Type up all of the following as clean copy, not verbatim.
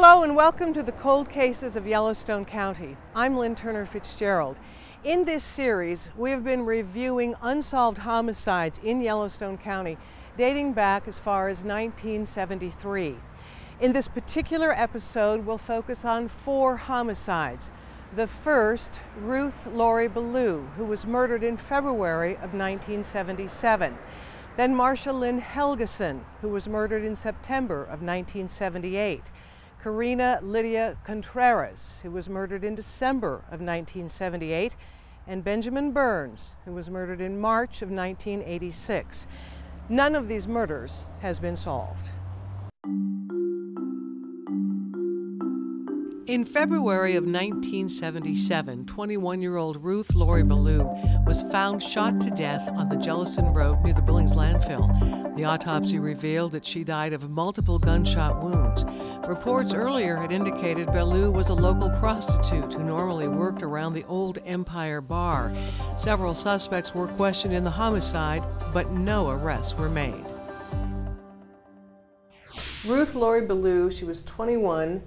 Hello and welcome to the Cold Cases of Yellowstone County. I'm Lynn Turner Fitzgerald. In this series, we have been reviewing unsolved homicides in Yellowstone County dating back as far as 1973. In this particular episode, we'll focus on 4 homicides. The first, Ruth Ballew, who was murdered in February of 1977. Then Marcia Lynn Helgeson, who was murdered in September of 1978. Karina Lydia Contreras, who was murdered in December of 1978, and Benjamin Burns, who was murdered in March of 1986. None of these murders has been solved. In February of 1977, 21-year-old Ruth Ballew was found shot to death on the Jellison Road near the Billings landfill. The autopsy revealed that she died of multiple gunshot wounds. Reports earlier had indicated Ballew was a local prostitute who normally worked around the old Empire Bar. Several suspects were questioned in the homicide, but no arrests were made. Ruth Ballew, she was 21,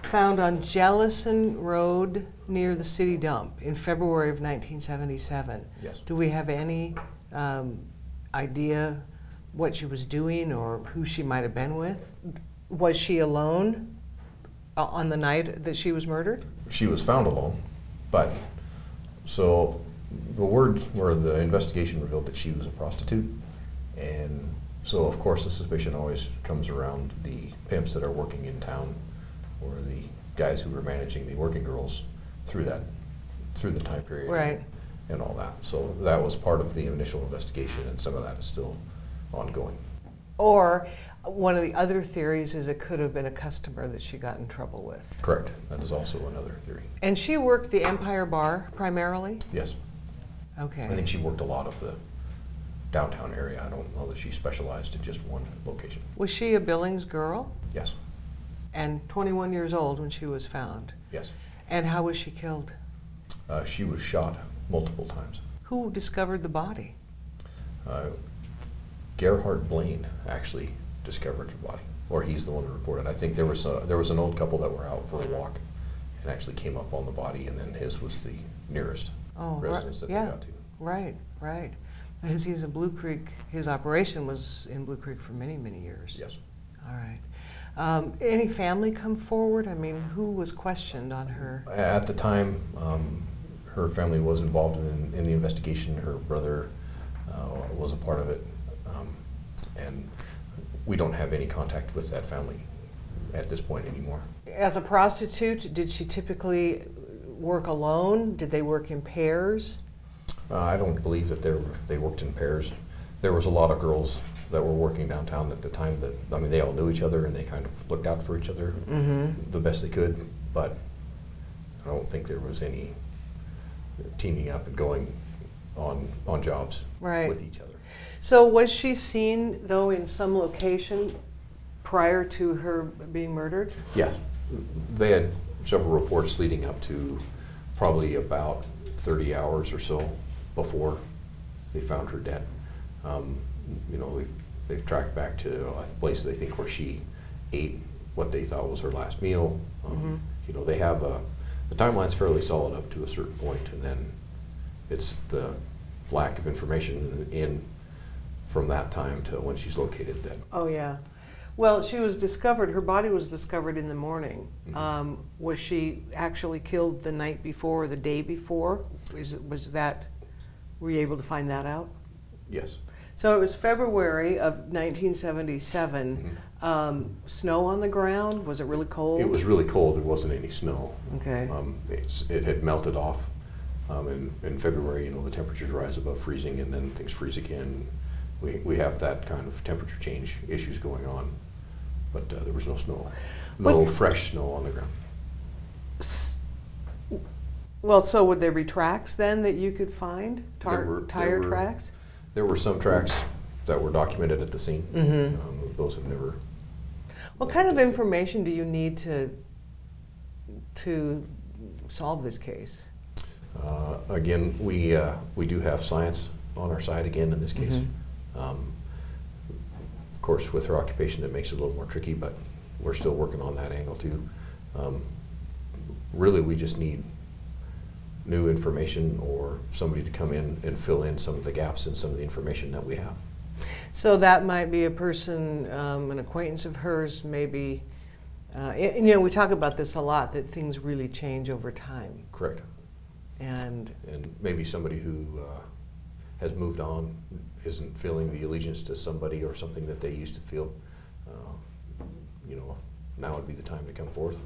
found on Jellison Road near the city dump in February of 1977. Yes. Do we have any idea what she was doing or who she might have been with? Was she alone on the night that she was murdered? She was found alone, but so the words were the investigation revealed that she was a prostitute, and so of course the suspicion always comes around the pimps that are working in town or the guys who were managing the working girls through the time period, right, and all that. So that was part of the initial investigation, and some of that is still ongoing. Or one of the other theories is it could have been a customer that she got in trouble with. Correct. That is also another theory. And she worked the Empire Bar primarily? Yes. Okay. I think she worked a lot of the downtown area. I don't know that she specialized in just one location. Was she a Billings girl? Yes. And 21 years old when she was found? Yes. And how was she killed? She was shot multiple times. Who discovered the body? Gerhard Blaine actually discovered the body, or he's the one that reported. I think there was an old couple that were out for a walk and actually came up on the body, and then his was the nearest residence that they got to. Right, right. Because he's a Blue Creek, his operation was in Blue Creek for many, many years. Yes. All right. Any family come forward? I mean, who was questioned on her? At the time, her family was involved in the investigation. Her brother was a part of it, and we don't have any contact with that family at this point anymore. As a prostitute, did she typically work alone? Did they work in pairs? I don't believe that they worked in pairs. There was a lot of girls that were working downtown at the time that, I mean, they all knew each other and they kind of looked out for each other the best they could, but I don't think there was any teaming up and going on jobs with each other. So was she seen, though, in some location prior to her being murdered? Yes. They had several reports leading up to probably about 30 hours or so before they found her dead. You know, they've tracked back to a place they think where she ate what they thought was her last meal. You know, they have the timeline's fairly solid up to a certain point, and then it's the lack of information from that time to when she's located then. Oh yeah. Well, she was discovered, her body was discovered in the morning. Was she actually killed the night before or the day before? Were you able to find that out? Yes. So it was February of 1977. Snow on the ground? Was it really cold? It was really cold. There wasn't any snow. Okay. It had melted off. In February, you know, the temperatures rise above freezing, and then things freeze again. We have that kind of temperature change issues going on, but there was no snow, fresh snow on the ground. Well, so would there be tracks then that you could find? Tire tracks? There were some tracks that were documented at the scene. Those have never. What kind of information do you need to solve this case? Again, we do have science on our side again in this case. Of course, with her occupation, it makes it a little more tricky, but we're still working on that angle too. Really, we just need new information or somebody to come in and fill in some of the gaps in some of the information that we have. So that might be a person, an acquaintance of hers, maybe. You know, we talk about this a lot, that things really change over time. Correct. And maybe somebody who has moved on, isn't feeling the allegiance to somebody or something that they used to feel. You know, now would be the time to come forth.